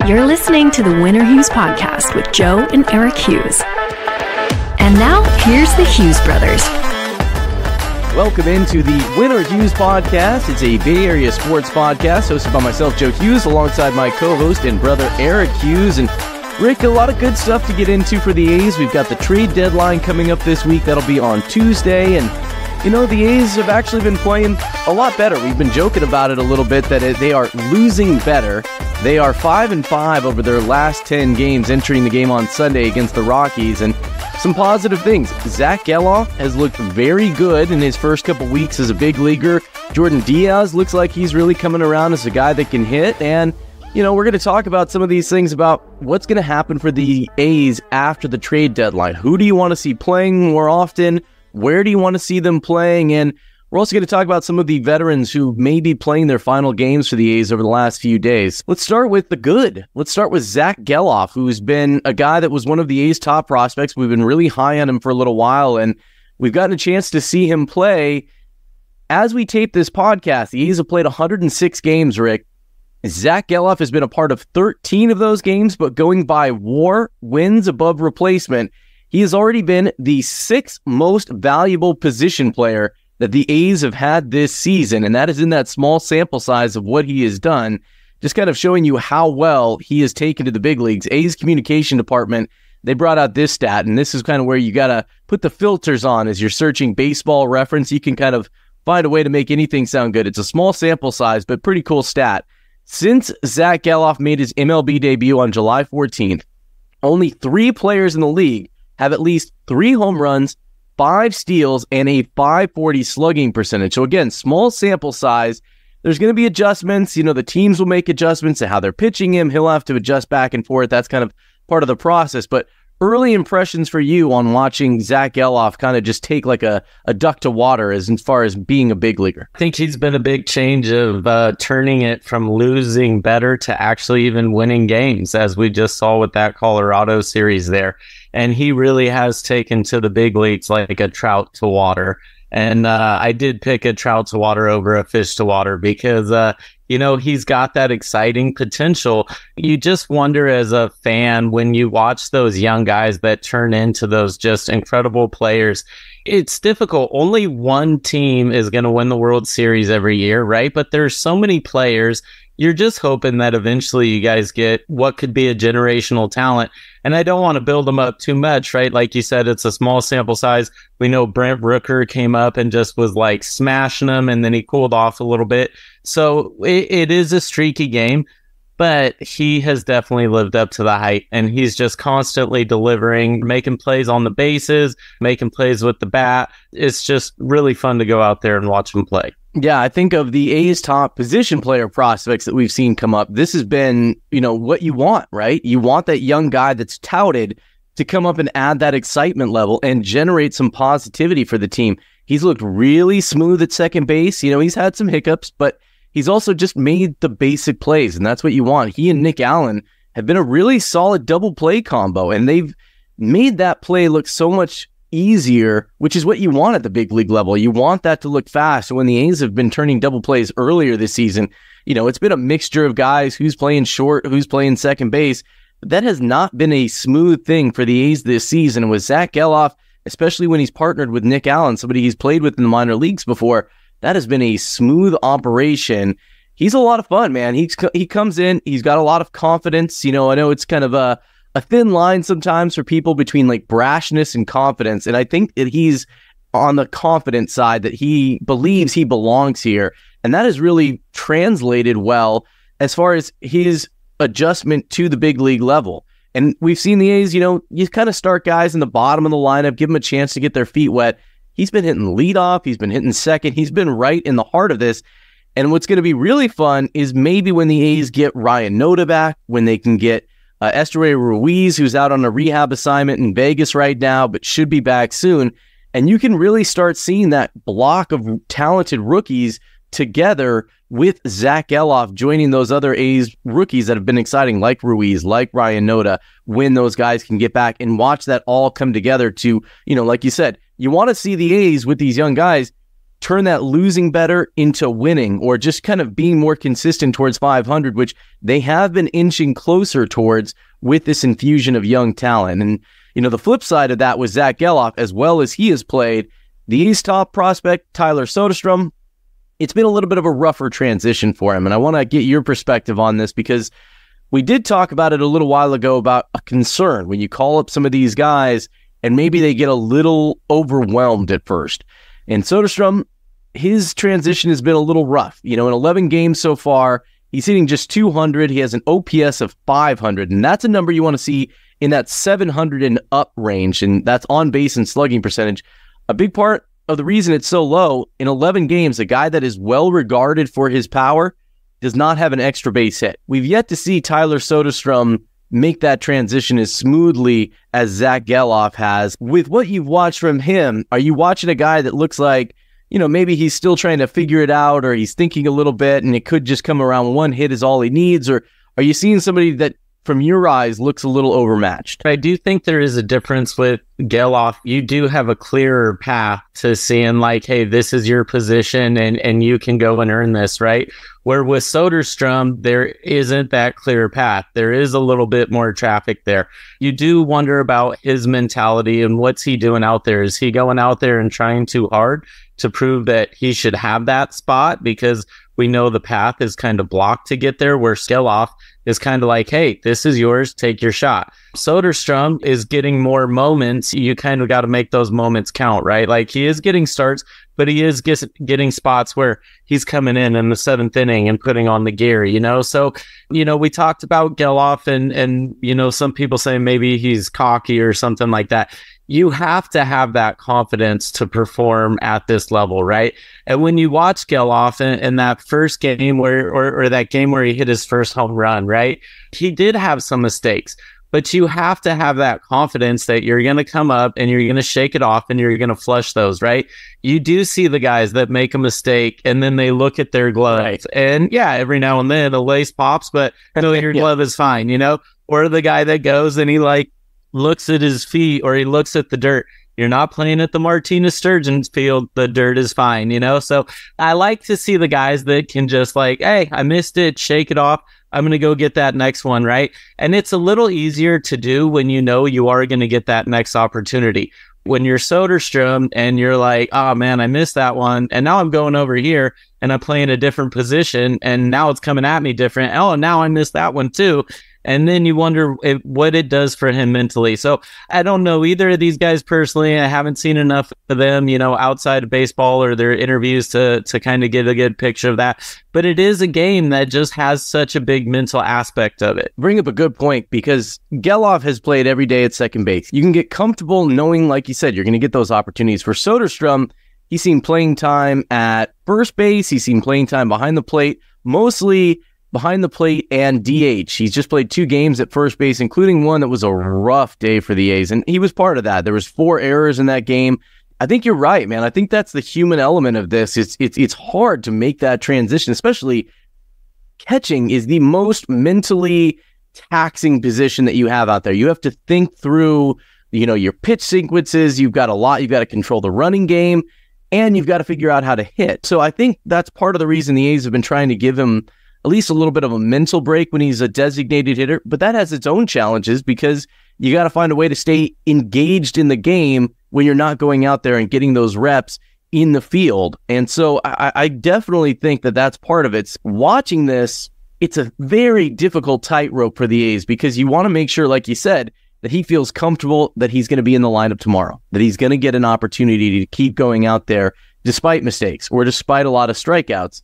You're listening to the Or Hughes Podcast with Joe and Eric Hughes. And now, here's the Hughes brothers. Welcome into the Or Hughes Podcast. It's a Bay Area sports podcast hosted by myself, Joe Hughes, alongside my co-host and brother, Eric Hughes. And Rick, a lot of good stuff to get into for the A's. We've got the trade deadline coming up this week. That'll be on Tuesday. And, you know, the A's have actually been playing a lot better. We've been joking about it a little bit that they are losing better. They are 5-5 over their last 10 games, entering the game on Sunday against the Rockies. And some positive things. Zach Geloff has looked very good in his first couple weeks as a big leaguer. Jordan Diaz looks like he's really coming around as a guy that can hit. And, you know, we're going to talk about some of these things about what's going to happen for the A's after the trade deadline. Who do you want to see playing more often? Where do you want to see them playing? And we're also going to talk about some of the veterans who may be playing their final games for the A's over the last few days. Let's start with the good. Let's start with Zach Geloff, who's been a guy that was one of the A's top prospects. We've been really high on him for a little while, and we've gotten a chance to see him play. As we tape this podcast, the A's have played 106 games, Rick. Zach Geloff has been a part of 13 of those games, but going by WAR, wins above replacement, he has already been the sixth most valuable position player that the A's have had this season, and that is in that small sample size of what he has done, just kind of showing you how well he has taken to the big leagues. A's communication department, they brought out this stat, and this is kind of where you got to put the filters on as you're searching Baseball Reference. You can kind of find a way to make anything sound good. It's a small sample size, but pretty cool stat. Since Zach Geloff made his MLB debut on July 14th, only 3 players in the league have at least 3 home runs, 5 steals, and a .540 slugging percentage. So again, small sample size. There's going to be adjustments. You know, the teams will make adjustments to how they're pitching him. He'll have to adjust back and forth. That's kind of part of the process. But early impressions for you on watching Zach Geloff kind of just take like a duck to water as far as being a big leaguer? I think he's been a big change of turning it from losing better to actually even winning games, as we just saw with that Colorado series there. And he really has taken to the big leagues like a trout to water. And I did pick a trout to water over a fish to water because, you know, he's got that exciting potential. You just wonder as a fan when you watch those young guys that turn into those just incredible players. It's difficult. Only one team is going to win the World Series every year, right? But there's so many players. You're just hoping that eventually you guys get what could be a generational talent. And I don't want to build them up too much, right? Like you said, it's a small sample size. We know Brent Rooker came up and just was like smashing them, and then he cooled off a little bit. So it is a streaky game, but he has definitely lived up to the hype, and he's just constantly delivering, making plays on the bases, making plays with the bat. It's just really fun to go out there and watch him play. Yeah, I think of the A's top position player prospects that we've seen come up, this has been, you know, what you want, right? You want that young guy that's touted to come up and add that excitement level and generate some positivity for the team. He's looked really smooth at second base. You know, he's had some hiccups, but he's also just made the basic plays, and that's what you want. He and Nick Allen have been a really solid double play combo, and they've made that play look so much easier, which is what you want at the big league level. You want that to look fast. So when the A's have been turning double plays earlier this season, you know, it's been a mixture of guys who's playing short, who's playing second base. But that has not been a smooth thing for the A's this season. And with Zach Geloff, especially when he's partnered with Nick Allen, somebody he's played with in the minor leagues before, that has been a smooth operation. He's a lot of fun, man. He comes in, he's got a lot of confidence. You know, I know it's kind of a thin line sometimes for people between like brashness and confidence. And I think that he's on the confident side, that he believes he belongs here. And that has really translated well as far as his adjustment to the big league level. And we've seen the A's, you know, you kind of start guys in the bottom of the lineup, give them a chance to get their feet wet. He's been hitting leadoff. He's been hitting second. He's been right in the heart of this. And what's going to be really fun is maybe when the A's get Ryan Noda back, when they can get Estuary Ruiz, who's out on a rehab assignment in Vegas right now, but should be back soon. And you can really start seeing that block of talented rookies together with Zach Geloff joining those other A's rookies that have been exciting, like Ruiz, like Ryan Noda, when those guys can get back and watch that all come together to, you know, like you said, you want to see the A's with these young guys turn that losing better into winning, or just kind of being more consistent towards 500, which they have been inching closer towards with this infusion of young talent. And, the flip side of that was Zach Geloff, as well as he has played. The A's top prospect, Tyler Soderstrom, it's been a little bit of a rougher transition for him. And I want to get your perspective on this, because we did talk about it a little while ago about a concern when you call up some of these guys and maybe they get a little overwhelmed at first. And Soderstrom, his transition has been a little rough. In 11 games so far, he's hitting just 200. He has an OPS of 500, and that's a number you want to see in that 700 and up range, and that's on base and slugging percentage. A big part of the reason it's so low, in 11 games, a guy that is well regarded for his power does not have an extra base hit. We've yet to see Tyler Soderstrom make that transition as smoothly as Zach Geloff has. With what you've watched from him, are you watching a guy that looks like, maybe he's still trying to figure it out, or he's thinking a little bit and it could just come around one hit is all he needs? Or are you seeing somebody that, from your eyes, looks a little overmatched? I do think there is a difference with Geloff. You do have a clearer path to seeing like, hey, this is your position and you can go and earn this, right? Where with Soderstrom, there isn't that clear path. There is a little bit more traffic there. You do wonder about his mentality and what's he doing out there. Is he going out there and trying too hard to prove that he should have that spot? Because we know the path is kind of blocked to get there, where Geloff is kind of like, hey, this is yours, take your shot. Soderstrom is getting more moments. You kind of got to make those moments count, right? Like, he is getting starts, but he is getting spots where he's coming in the 7th inning and putting on the gear, So, we talked about Geloff and some people say maybe he's cocky or something like that. You have to have that confidence to perform at this level, right? And when you watch Geloff in that first game or that game where he hit his first home run, right? He did have some mistakes, but you have to have that confidence that you're going to come up and you're going to shake it off and you're going to flush those, right? You do see the guys that make a mistake and then they look at their gloves, right? And yeah, every now and then a lace pops, but your glove is fine, Or the guy that goes and he looks at his feet or he looks at the dirt. You're not playing at the Martinez Sturgeon's field. The dirt is fine, So I like to see the guys that can just hey, I missed it, shake it off. I'm going to go get that next one, right? And it's a little easier to do when you are going to get that next opportunity. When you're Soderstrom and you're like, oh man, I missed that one. And now I'm going over here and I'm playing a different position and now it's coming at me different. Oh, now I missed that one too. And then you wonder what it does for him mentally. So I don't know either of these guys personally. I haven't seen enough of them, outside of baseball or their interviews to kind of get a good picture of that. But it is a game that just has such a big mental aspect of it. Bring up a good point, because Geloff has played every day at second base. You can get comfortable knowing, like you said, you're going to get those opportunities. For Soderstrom, he's seen playing time at first base. He's seen playing time behind the plate, mostly behind the plate and DH. He's just played 2 games at first base, including one that was a rough day for the A's, and he was part of that. There was 4 errors in that game. I think you're right, man. I think that's the human element of this. It's hard to make that transition, especially catching is the most mentally taxing position that you have out there. You have to think through, your pitch sequences. You've got a lot. You've got to control the running game, and you've got to figure out how to hit. So I think that's part of the reason the A's have been trying to give him at least a little bit of a mental break when he's a designated hitter, but that has its own challenges because you got to find a way to stay engaged in the game when you're not going out there and getting those reps in the field. And so I definitely think that that's part of it. Watching this, it's a very difficult tightrope for the A's because you want to make sure, like you said, that he feels comfortable that he's going to be in the lineup tomorrow, that he's going to get an opportunity to keep going out there despite mistakes or despite a lot of strikeouts.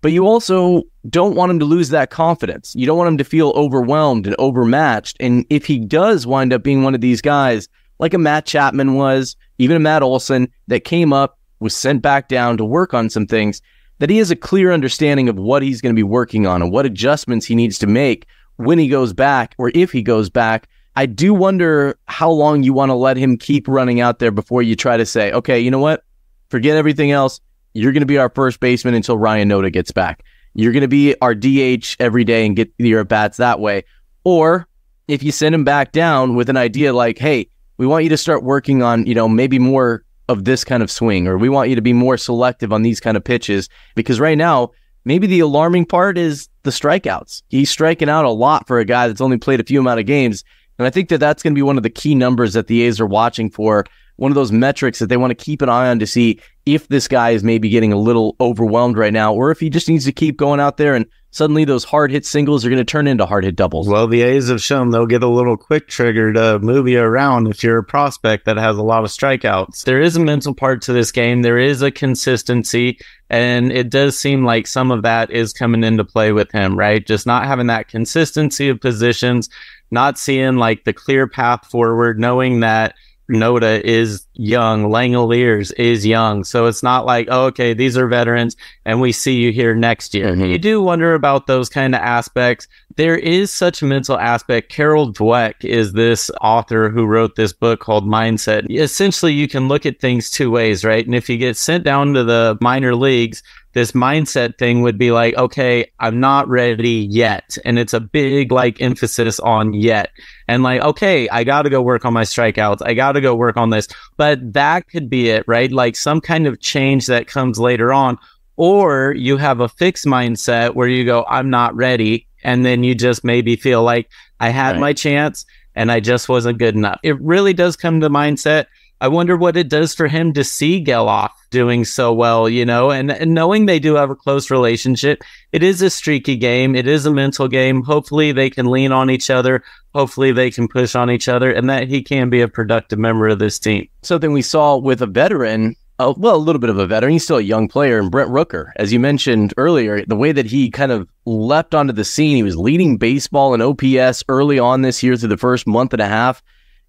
But you also don't want him to lose that confidence. You don't want him to feel overwhelmed and overmatched. And if he does wind up being one of these guys, like a Matt Chapman was, even a Matt Olson, that came up, was sent back down to work on some things, that he has a clear understanding of what he's going to be working on and what adjustments he needs to make when he goes back or if he goes back. I do wonder how long you want to let him keep running out there before you try to say, okay, you know what? Forget everything else. You're going to be our first baseman until Ryan Noda gets back. You're going to be our DH every day and get your at-bats that way. Or if you send him back down with an idea like, hey, we want you to start working on, maybe more of this kind of swing, or we want you to be more selective on these kind of pitches, because right now, maybe the alarming part is the strikeouts. He's striking out a lot for a guy that's only played a few amount of games. And I think that that's going to be one of the key numbers that the A's are watching for, one of those metrics that they want to keep an eye on to see if this guy is maybe getting a little overwhelmed right now, or if he just needs to keep going out there and suddenly those hard hit singles are going to turn into hard hit doubles. Well, the A's have shown they'll get a little quick trigger to move you around if you're a prospect that has a lot of strikeouts. There is a mental part to this game. There is a consistency, and it does seem like some of that is coming into play with him, right? Just not having that consistency of positions, not seeing like the clear path forward, knowing that Noda is young, Langoliers is young. So it's not like, oh, okay, these are veterans and we see you here next year. Mm-hmm. You do wonder about those kind of aspects. There is such a mental aspect. Carol Dweck is this author who wrote this book called Mindset. Essentially, you can look at things two ways, right? And if you get sent down to the minor leagues, this mindset thing would be like, okay, I'm not ready yet. And it's a big like emphasis on yet. And like, okay, I got to go work on my strikeouts. I got to go work on this. But that could be it, right? Like some kind of change that comes later on. Or you have a fixed mindset where you go, I'm not ready. And then you just maybe feel like I had my chance and I just wasn't good enough. It really does come to mindset. I wonder what it does for him to see Geloff doing so well, you know, and knowing they do have a close relationship. It is a streaky game. It is a mental game. Hopefully they can lean on each other. Hopefully they can push on each other, and that he can be a productive member of this team. Something we saw with a veteran, a little bit of a veteran. He's still a young player, and Brent Rooker, as you mentioned earlier, the way that he kind of leapt onto the scene, he was leading baseball in OPS early on this year through the first month and a half,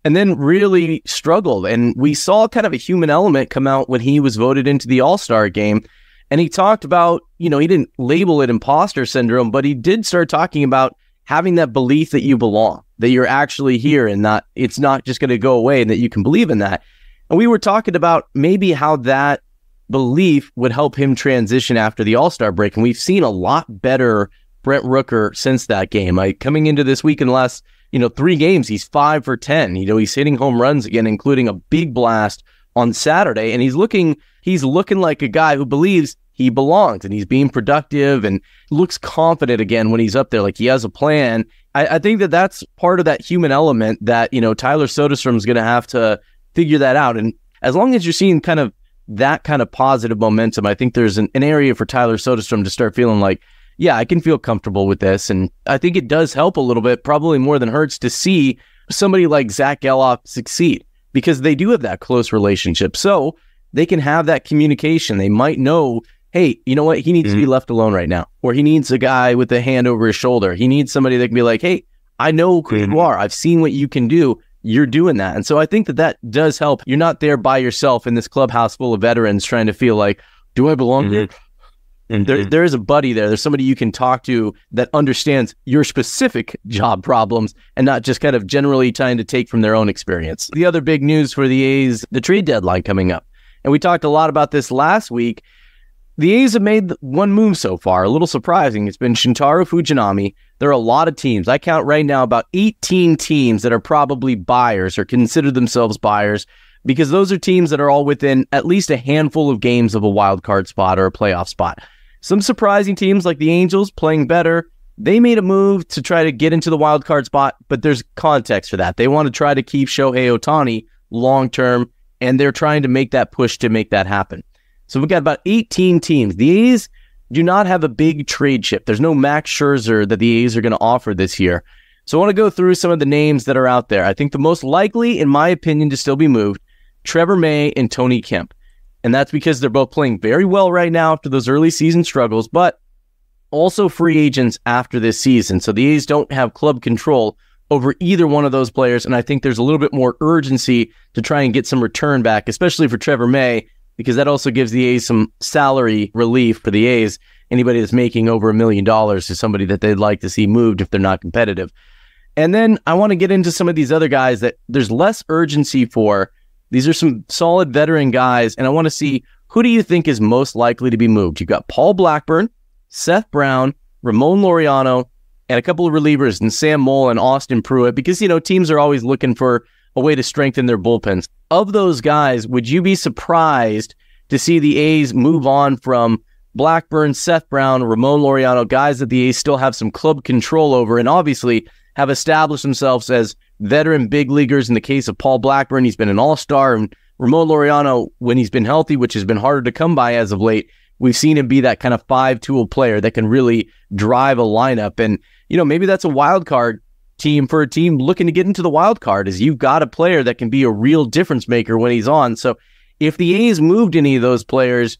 and then really struggled. And we saw kind of a human element come out when he was voted into the All-Star game. And he talked about, you know, he didn't label it imposter syndrome, but he did start talking about having that belief that you belong, that you're actually here and not, it's not just going to go away, and that you can believe in that. And we were talking about maybe how that belief would help him transition after the All-Star break. And we've seen a lot better Brent Rooker since that game. Like coming into this week in the last, 3 games, he's 5 for 10. He's hitting home runs again, including a big blast on Saturday. And he's looking like a guy who believes he belongs, and he's being productive and looks confident again when he's up there, like he has a plan. I think that that's part of that human element that, Tyler Soderstrom's going to have to figure that out. And as long as you're seeing kind of that kind of positive momentum, I think there's an area for Tyler Soderstrom to start feeling like, yeah, I can feel comfortable with this. And I think it does help a little bit, probably more than hurts, to see somebody like Zach Geloff succeed, because they do have that close relationship. So they can have that communication. They might know, hey, you know what? He needs to be left alone right now. Or he needs a guy with a hand over his shoulder. He needs somebody that can be like, hey, I know who you are. I've seen what you can do. You're doing that. And so I think that does help. You're not there by yourself in this clubhouse full of veterans trying to feel like, do I belong here? There is a buddy there. There's somebody you can talk to that understands your specific job problems and not just kind of generally trying to take from their own experience. The other big news for the A's, the trade deadline coming up. And we talked a lot about this last week. The A's have made one move so far, a little surprising. It's been Shintaro Fujinami. There are a lot of teams. I count right now about 18 teams that are probably buyers or consider themselves buyers, because those are teams that are all within at least a handful of games of a wild card spot or a playoff spot. Some surprising teams like the Angels playing better. They made a move to try to get into the wild card spot, but there's context for that. They want to try to keep Shohei Ohtani long-term, and they're trying to make that push to make that happen. So we've got about 18 teams. The A's do not have a big trade chip. There's no Max Scherzer that the A's are going to offer this year. So I want to go through some of the names that are out there. I think the most likely, in my opinion, to still be moved, Trevor May and Tony Kemp. And that's because they're both playing very well right now after those early season struggles, but also free agents after this season. So the A's don't have club control over either one of those players. And I think there's a little bit more urgency to try and get some return back, especially for Trevor May, because that also gives the A's some salary relief for the A's. Anybody that's making over $1 million is somebody that they'd like to see moved if they're not competitive. And then I want to get into some of these other guys that there's less urgency for. These are some solid veteran guys, and I want to see, who do you think is most likely to be moved? You've got Paul Blackburn, Seth Brown, Ramon Laureano, and a couple of relievers, and Sam Moll and Austin Pruitt, because, teams are always looking for a way to strengthen their bullpens. Of those guys, would you be surprised to see the A's move on from Blackburn, Seth Brown, Ramon Laureano, guys that the A's still have some club control over and obviously have established themselves as veteran big leaguers? In the case of Paul Blackburn, he's been an all-star, and Ramon Laureano, when he's been healthy, which has been harder to come by as of late, we've seen him be that kind of five-tool player that can really drive a lineup. And, maybe that's a wild card team for a team looking to get into the wild card, is you've got a player that can be a real difference maker when he's on. So if the A's moved any of those players,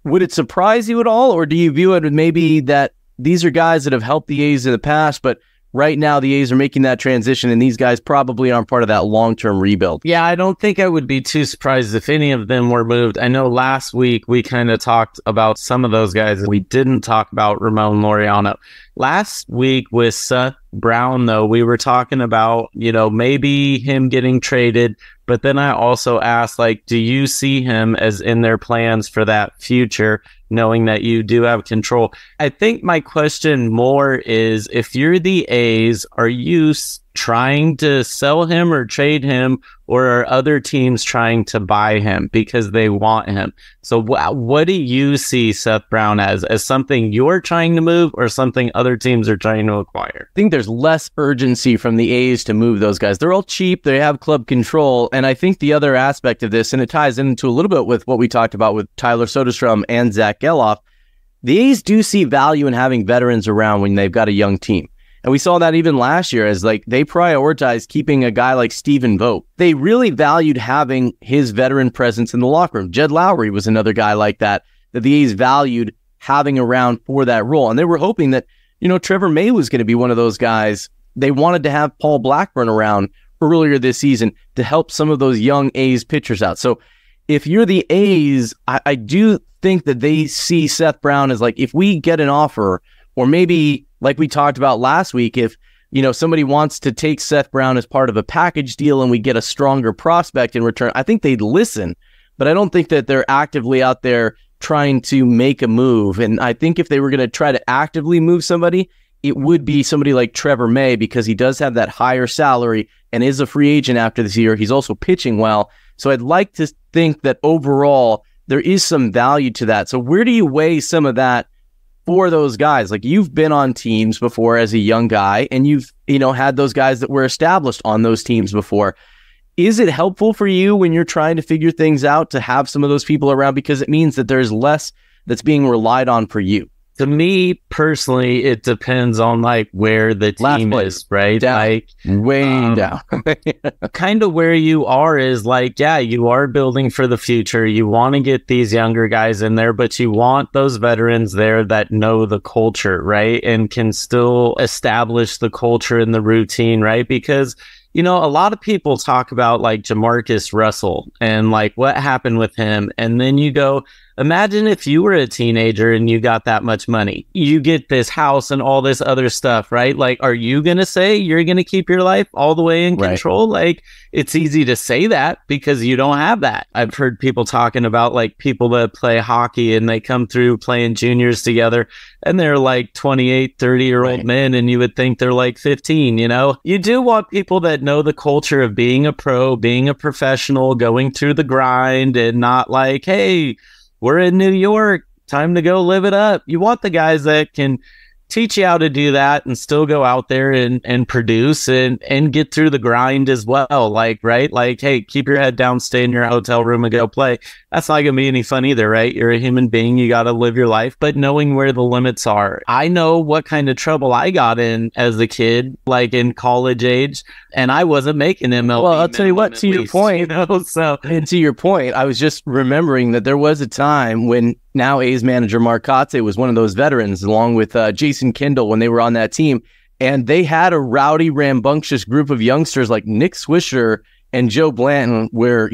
would it surprise you at all? Or do you view it maybe that these are guys that have helped the A's in the past, but right now the A's are making that transition and these guys probably aren't part of that long-term rebuild? Yeah, I don't think I would be too surprised if any of them were moved. I know last week we kind of talked about some of those guys. We didn't talk about Ramon Laureano. Last week with Seth Brown, though, we were talking about, maybe him getting traded. But then I also asked, do you see him as in their plans for that future, knowing that you do have control? I think my question more is, if you're the A's, are you trying to sell him or trade him, or are other teams trying to buy him because they want him? So what do you see Seth Brown as something you're trying to move or something other teams are trying to acquire? I think there's less urgency from the A's to move those guys. They're all cheap. They have club control. And I think the other aspect of this, and it ties into a little bit with what we talked about with Tyler Soderstrom and Zach Geloff, the A's do see value in having veterans around when they've got a young team. And we saw that even last year as they prioritized keeping a guy like Stephen Vogt. They really valued having his veteran presence in the locker room. Jed Lowry was another guy like that the A's valued having around for that role. And they were hoping that, Trevor May was going to be one of those guys. They wanted to have Paul Blackburn around earlier this season to help some of those young A's pitchers out. So if you're the A's, I do think that they see Seth Brown as if we get an offer, or maybe like we talked about last week, if, somebody wants to take Seth Brown as part of a package deal and we get a stronger prospect in return, I think they'd listen, but I don't think that they're actively out there trying to make a move. And I think if they were going to try to actively move somebody, it would be somebody like Trevor May, because he does have that higher salary and is a free agent after this year. He's also pitching well. So I'd like to think that overall there is some value to that. So where do you weigh some of that for those guys? You've been on teams before as a young guy, and you've, had those guys that were established on those teams before. Is it helpful for you when you're trying to figure things out to have some of those people around, because it means that there's less that's being relied on for you? To me personally, it depends on where the team is, right? Down. Way down. Kind of where you are is you are building for the future. You want to get these younger guys in there, but you want those veterans there that know the culture, right? And can still establish the culture and the routine, right? Because a lot of people talk about Jamarcus Russell and what happened with him. And then you go, imagine if you were a teenager and you got that much money. You get this house and all this other stuff, right? Are you going to say you're going to keep your life all the way in control? It's easy to say that because you don't have that. I've heard people talking about people that play hockey and they come through playing juniors together and they're 28, 30-year-old men, and you would think they're 15, You do want people that know the culture of being a pro, being a professional, going through the grind, and not hey, we're in New York, time to go live it up. You want the guys that can teach you how to do that and still go out there and produce and get through the grind as well. Hey, keep your head down, stay in your hotel room and go play. That's not going to be any fun either, right? You're a human being. You got to live your life, but knowing where the limits are. I know what kind of trouble I got in as a kid, in college age, and I wasn't making MLB. Well, I'll tell you what, to your point, and to your point, I was just remembering that there was a time when now A's manager Mark Kotsay was one of those veterans, along with Jason Kendall, when they were on that team. And they had a rowdy, rambunctious group of youngsters like Nick Swisher and Joe Blanton, where,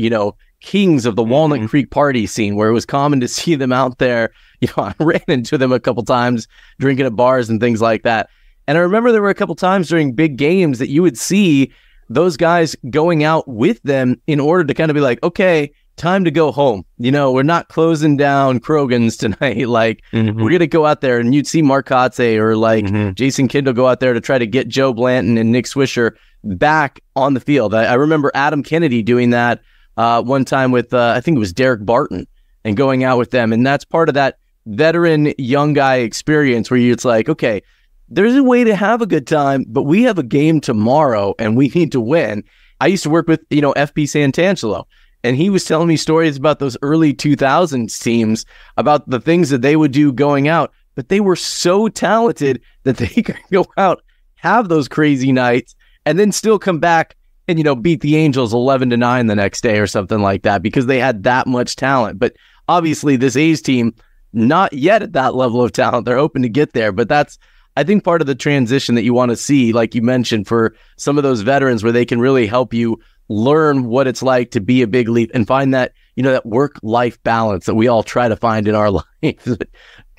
kings of the Walnut Creek party scene, where it was common to see them out there. I ran into them a couple times drinking at bars and things like that. And I remember there were a couple times during big games that you would see those guys going out with them in order to kind of be okay, time to go home. We're not closing down Krogan's tonight. Like, we're going to go out there, and you'd see Mark Kotze or Jason Kindle go out there to try to get Joe Blanton and Nick Swisher back on the field. I remember Adam Kennedy doing that one time with, I think it was Derek Barton, and going out with them. And that's part of that veteran young guy experience where it's like, okay, there's a way to have a good time, but we have a game tomorrow and we need to win. I used to work with, FP Santangelo, and he was telling me stories about those early 2000s teams, about the things that they would do going out, but they were so talented that they could go out, have those crazy nights, and then still come back and, beat the Angels 11-9 the next day or something like that, because they had that much talent. But obviously this A's team, not yet at that level of talent. They're hoping to get there, but that's, I think, part of the transition that you want to see, like you mentioned, for some of those veterans, where they can really help you learn what it's like to be a big leap and find that, that work-life balance that we all try to find in our lives.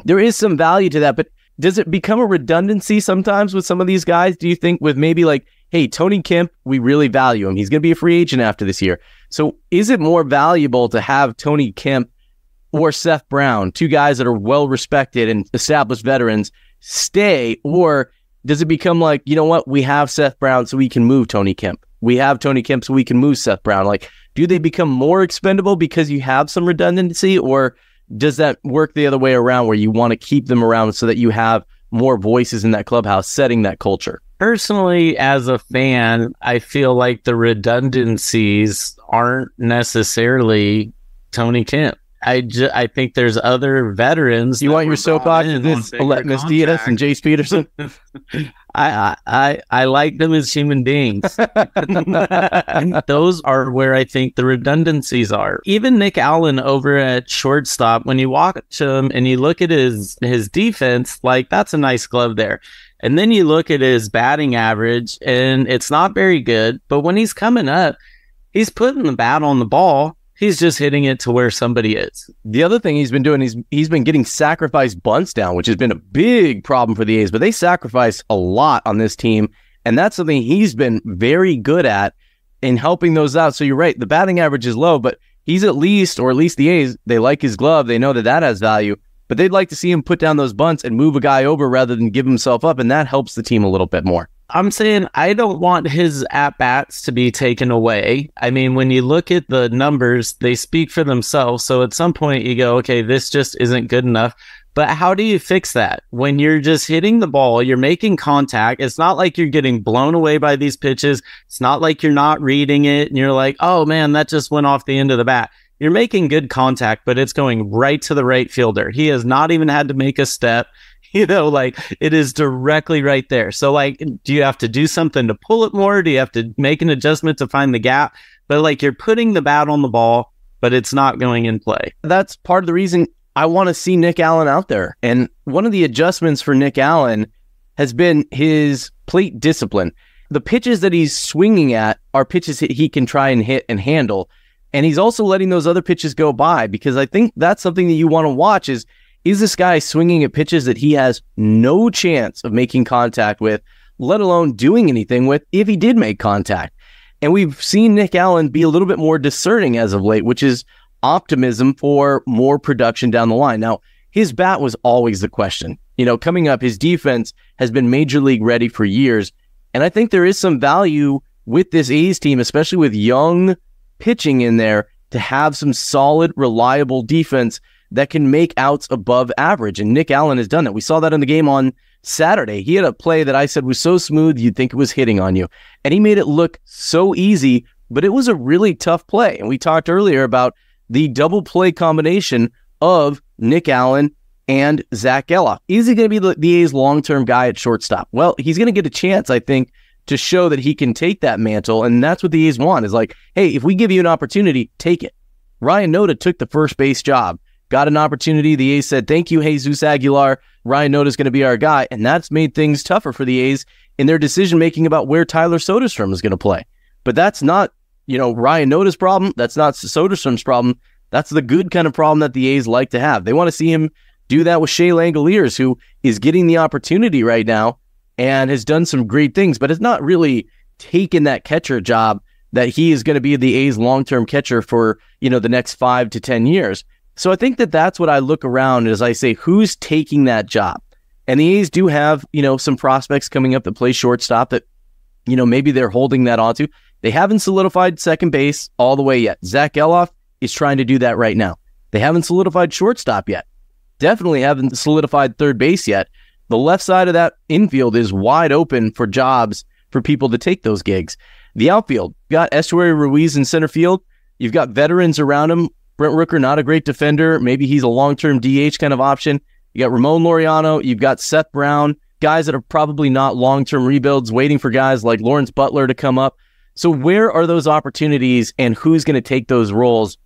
There is some value to that, but does it become a redundancy sometimes with some of these guys? Do you think, with maybe like, hey, Tony Kemp, we really value him. He's going to be a free agent after this year. So is it more valuable to have Tony Kemp or Seth Brown, two guys that are well-respected and established veterans, stay? Or does it become like, you know what, we have Seth Brown so we can move Tony Kemp. We have Tony Kemp so we can move Seth Brown. Like, do they become more expendable because you have some redundancy, or does that work the other way around where you want to keep them around so that you have more voices in that clubhouse setting that culture? Personally, as a fan, I feel like the redundancies aren't necessarily Tony Kemp. I think there's other veterans. You want your soapbox to this Miss Diaz and Jace Peterson? I like them as human beings. Those are where I think the redundancies are. Even Nick Allen over at shortstop, when you watch him and you look at his defense, like, that's a nice glove there. And then you look at his batting average, and it's not very good. But when he's coming up, he's putting the bat on the ball. He's just hitting it to where somebody is. The other thing he's been doing is he's been getting sacrificed bunts down, which has been a big problem for the A's, but they sacrifice a lot on this team, and that's something he's been very good at in helping those out. So you're right, the batting average is low, but he's or at least the A's, they like his glove. They know that has value, but they'd like to see him put down those bunts and move a guy over rather than give himself up, and that helps the team a little bit more. I'm saying I don't want his at-bats to be taken away. I mean, when you look at the numbers, they speak for themselves. So at some point you go, okay, this just isn't good enough. But how do you fix that? When you're just hitting the ball, you're making contact. It's not like you're getting blown away by these pitches. It's not like you're not reading it and you're like, oh man, that just went off the end of the bat. You're making good contact, but it's going right to the right fielder. He has not even had to make a step. Like, it is directly right there. So, like, do you have to do something to pull it more? Do you have to make an adjustment to find the gap? But, like, you're putting the bat on the ball, but it's not going in play. That's part of the reason I want to see Nick Allen out there. And one of the adjustments for Nick Allen has been his plate discipline. The pitches that he's swinging at are pitches he can try and hit and handle. And he's also letting those other pitches go by, because I think that's something that you want to watch is this guy swinging at pitches that he has no chance of making contact with, let alone doing anything with if he did make contact. And we've seen Nick Allen be a little bit more discerning as of late, which is optimism for more production down the line. Now, his bat was always the question. Coming up, his defense has been major league ready for years. And I think there is some value with this A's team, especially with young pitching in there, to have some solid, reliable defense that can make outs above average. And Nick Allen has done that. We saw that in the game on Saturday. He had a play that I said was so smooth you'd think it was hitting on you. And he made it look so easy, but it was a really tough play. And we talked earlier about the double play combination of Nick Allen and Zach Geloff. Is he going to be the A's long-term guy at shortstop? Well, he's going to get a chance, I think, to show that he can take that mantle. And that's what the A's want, is like, hey, if we give you an opportunity, take it. Ryan Noda took the first base job. Got an opportunity. The A's said, thank you, Jesus Aguilar. Ryan Noda's going to be our guy. And that's made things tougher for the A's in their decision-making about where Tyler Soderstrom is going to play. But that's not, Ryan Noda's problem. That's not Soderstrom's problem. That's the good kind of problem that the A's like to have. They want to see him do that with Shea Langoliers, who is getting the opportunity right now and has done some great things, but has not really taken that catcher job that he is going to be the A's long-term catcher for, the next 5 to 10 years. So I think that that's what I look around as I say, who's taking that job? And the A's do have, some prospects coming up that play shortstop that, maybe they're holding that onto. They haven't solidified second base all the way yet. Zach Geloff is trying to do that right now. They haven't solidified shortstop yet. Definitely haven't solidified third base yet. The left side of that infield is wide open for jobs for people to take those gigs. The outfield, got Estuary Ruiz in center field. You've got veterans around him. Brent Rooker, not a great defender. Maybe he's a long-term DH kind of option. You got Ramon Laureano. You've got Seth Brown, guys that are probably not long-term rebuilds, waiting for guys like Lawrence Butler to come up. So where are those opportunities and who's going to take those roles?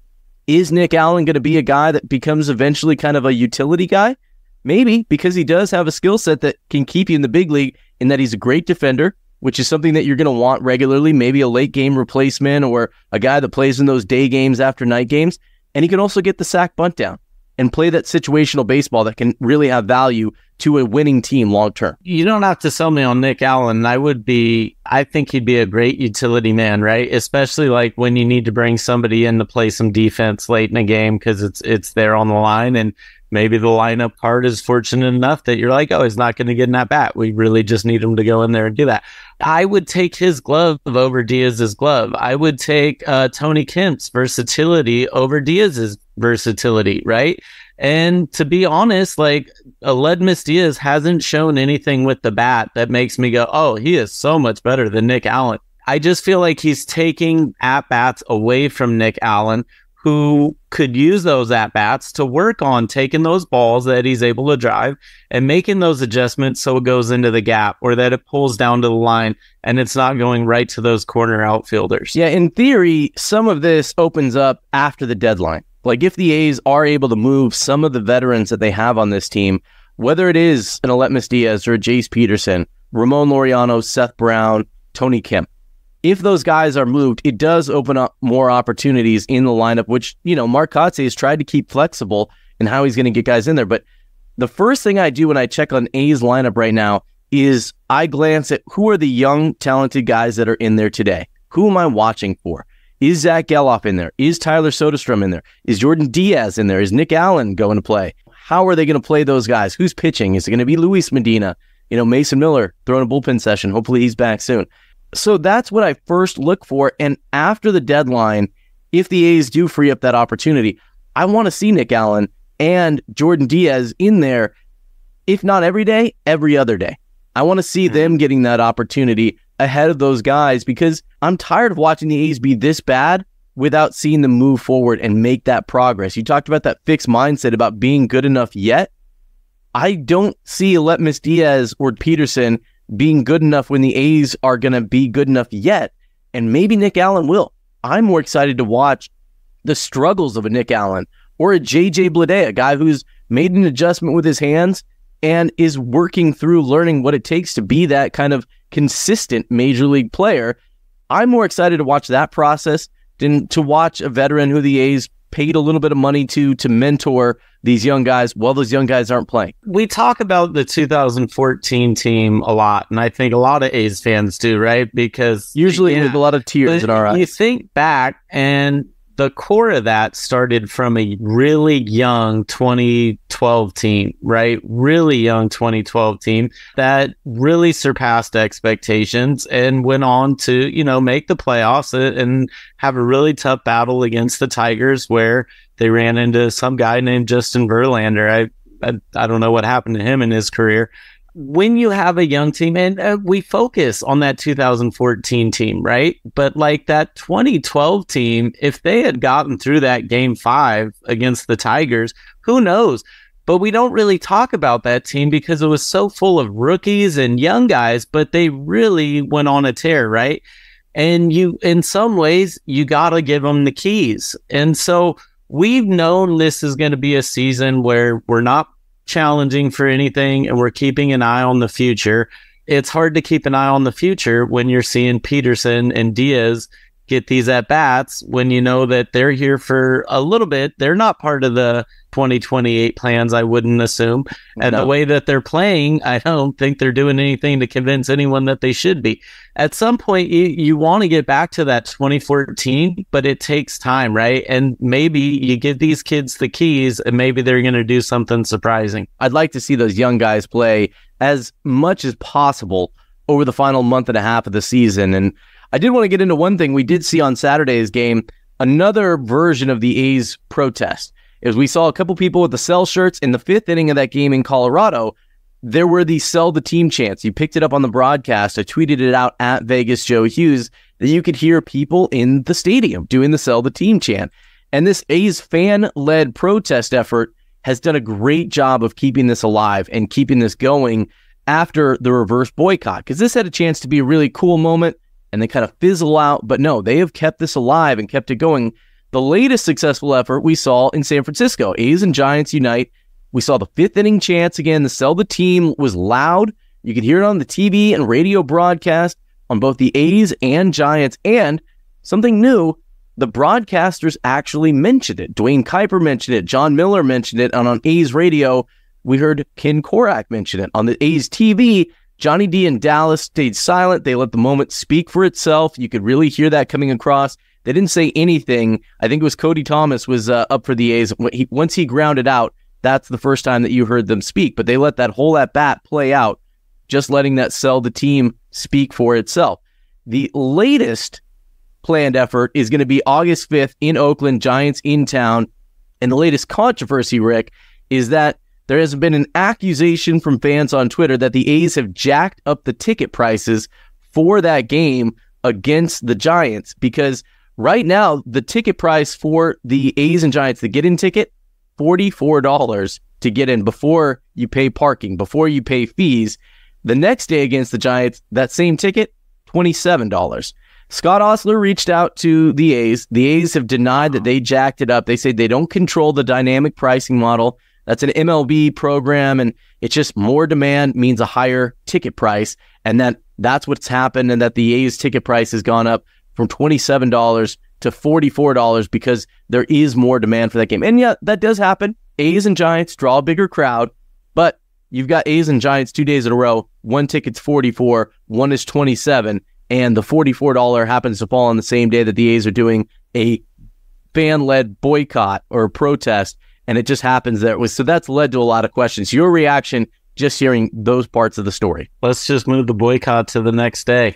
Is Nick Allen going to be a guy that becomes eventually kind of a utility guy? Maybe, because he does have a skill set that can keep you in the big league in that he's a great defender, which is something that you're going to want regularly, maybe a late game replacement or a guy that plays in those day games after night games. And he can also get the sack bunt down and play that situational baseball that can really have value to a winning team long term. You don't have to sell me on Nick Allen. I think he'd be a great utility man, right? Especially like when you need to bring somebody in to play some defense late in a game because it's there on the line, and maybe the lineup card is fortunate enough that you're like, oh, he's not going to get in that bat. We really just need him to go in there and do that. I would take his glove over Diaz's glove. I would take Tony Kemp's versatility over Diaz's versatility, right? And to be honest, like Aledmys Diaz hasn't shown anything with the bat that makes me go, oh, he is so much better than Nick Allen. I just feel like he's taking at-bats away from Nick Allen, who could use those at-bats to work on taking those balls that he's able to drive and making those adjustments so it goes into the gap or that it pulls down to the line and it's not going right to those corner outfielders. Yeah, in theory, some of this opens up after the deadline. Like if the A's are able to move some of the veterans that they have on this team, whether it is an Aledmys Diaz or a Jace Peterson, Ramon Laureano, Seth Brown, Tony Kemp, if those guys are moved, it does open up more opportunities in the lineup, which, Mark Kotsay has tried to keep flexible in how he's going to get guys in there. But the first thing I do when I check on A's lineup right now is I glance at who are the young, talented guys that are in there today. Who am I watching for? Is Zach Geloff in there? Is Tyler Soderstrom in there? Is Jordan Diaz in there? Is Nick Allen going to play? How are they going to play those guys? Who's pitching? Is it going to be Luis Medina? Mason Miller throwing a bullpen session. Hopefully he's back soon. So that's what I first look for. And after the deadline, if the A's do free up that opportunity, I want to see Nick Allen and Jordan Diaz in there, if not every day, every other day. I want to see them getting that opportunity ahead of those guys because I'm tired of watching the A's be this bad without seeing them move forward and make that progress. You talked about that fixed mindset about being good enough yet. I don't see Aledmys Diaz or Peterson being good enough when the A's are going to be good enough yet. And maybe Nick Allen will. I'm more excited to watch the struggles of a Nick Allen or a JJ Bleday, a guy who's made an adjustment with his hands and is working through learning what it takes to be that kind of consistent major league player. I'm more excited to watch that process than to watch a veteran who the A's paid a little bit of money to mentor these young guys while those young guys aren't playing. We talk about the 2014 team a lot, and I think a lot of A's fans do, right? Because usually with a lot of tears in our eyes. You think back, and the core of that started from a really young 2012 team, right? Really young 2012 team that really surpassed expectations and went on to, make the playoffs and have a really tough battle against the Tigers where they ran into some guy named Justin Verlander. I don't know what happened to him in his career. When you have a young team, and we focus on that 2014 team, right? But like that 2012 team, if they had gotten through that game 5 against the Tigers, who knows? But we don't really talk about that team because it was so full of rookies and young guys, but they really went on a tear, right? And in some ways, you got to give them the keys. And so we've known this is going to be a season where we're not challenging for anything and we're keeping an eye on the future. It's hard to keep an eye on the future when you're seeing Peterson and Diaz get these at bats when you know that they're here for a little bit. They're not part of the 2028 plans, I wouldn't assume. And the way that they're playing, I don't think they're doing anything to convince anyone that they should be. At some point, you want to get back to that 2014, but it takes time, right? And maybe you give these kids the keys and maybe they're going to do something surprising. I'd like to see those young guys play as much as possible over the final month and a half of the season. And I did want to get into one thing we did see on Saturday's game, another version of the A's protest. As we saw a couple people with the sell shirts in the fifth inning of that game in Colorado, there were the sell the team chants. You picked it up on the broadcast. I tweeted it out at Vegas Joe Hughes that you could hear people in the stadium doing the sell the team chant. And this A's fan-led protest effort has done a great job of keeping this alive and keeping this going after the reverse boycott, because this had a chance to be a really cool moment and they kind of fizzle out. But no, they have kept this alive and kept it going. The latest successful effort we saw in San Francisco, A's and Giants unite. We saw the fifth inning chants again. The sell the team was loud. You could hear it on the TV and radio broadcast on both the A's and Giants. And something new, the broadcasters actually mentioned it. Dwayne Kuiper mentioned it. John Miller mentioned it. And on A's radio, we heard Ken Korak mention it. On the A's TV, Johnny D and Dallas stayed silent. They let the moment speak for itself. You could really hear that coming across. They didn't say anything. I think it was Cody Thomas was up for the A's. Once he grounded out, that's the first time that you heard them speak. But they let that whole at-bat play out, just letting that sell the team speak for itself. The latest planned effort is going to be August 5th in Oakland, Giants in town. And the latest controversy, Rick, is that there has been an accusation from fans on Twitter that the A's have jacked up the ticket prices for that game against the Giants, because right now the ticket price for the A's and Giants, the get-in ticket, $44 to get in before you pay parking, before you pay fees. The next day against the Giants, that same ticket, $27. Scott Osler reached out to the A's. The A's have denied that they jacked it up. They say they don't control the dynamic pricing model. That's an MLB program, and it's just more demand means a higher ticket price, and that's what's happened, and that the A's ticket price has gone up from $27 to $44 because there is more demand for that game. And yeah, that does happen. A's and Giants draw a bigger crowd, but you've got A's and Giants 2 days in a row. One ticket's $44, one is $27, and the $44 happens to fall on the same day that the A's are doing a fan-led boycott or protest, and it just happens that it was. So that's led to a lot of questions. Your reaction just hearing those parts of the story? Let's just move the boycott to the next day.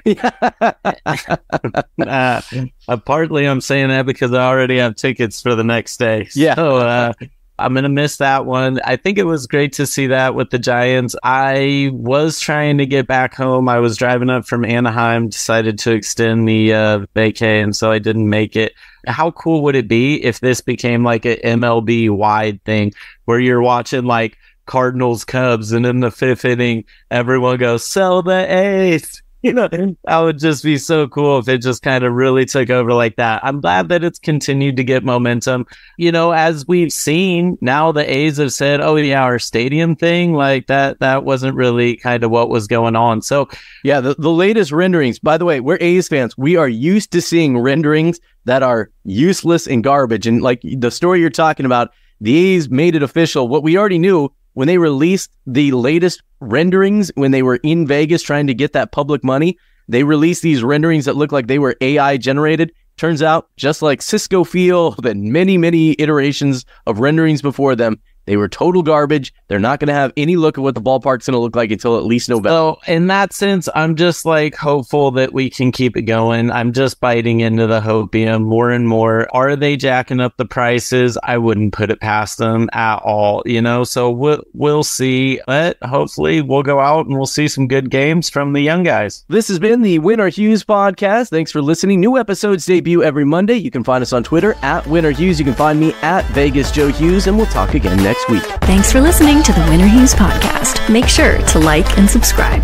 Partly I'm saying that because I already have tickets for the next day. Yeah. So I'm going to miss that one. I think it was great to see that with the Giants. I was trying to get back home. I was driving up from Anaheim, decided to extend the vacay, and so I didn't make it. How cool would it be if this became like an MLB-wide thing where you're watching like Cardinals Cubs, and in the fifth inning everyone goes, sell the A's? You know, that would just be so cool if it just kind of really took over like that. I'm glad that it's continued to get momentum. You know, as we've seen, now the A's have said, oh yeah, our stadium thing, like that wasn't really kind of what was going on. So yeah, the latest renderings, by the way, we're A's fans. We are used to seeing renderings that are useless and garbage. And like the story you're talking about, the A's made it official. What we already knew when they released the latest renderings, when they were in Vegas trying to get that public money, they released these renderings that looked like they were AI generated. Turns out, just like Cisco Field and many, many iterations of renderings before them, they were total garbage. They're not going to have any look at what the ballpark's going to look like until at least November. So in that sense, I'm just like hopeful that we can keep it going. I'm just biting into the hopium more and more. Are they jacking up the prices? I wouldn't put it past them at all, you know? So we'll see. But hopefully we'll go out and we'll see some good games from the young guys. This has been the Or Hughes Podcast. Thanks for listening. New episodes debut every Monday. You can find us on Twitter at Or Hughes. You can find me at Vegas Joe Hughes, and we'll talk again next week. Thanks for listening to the Or Hughes Podcast. Make sure to like and subscribe.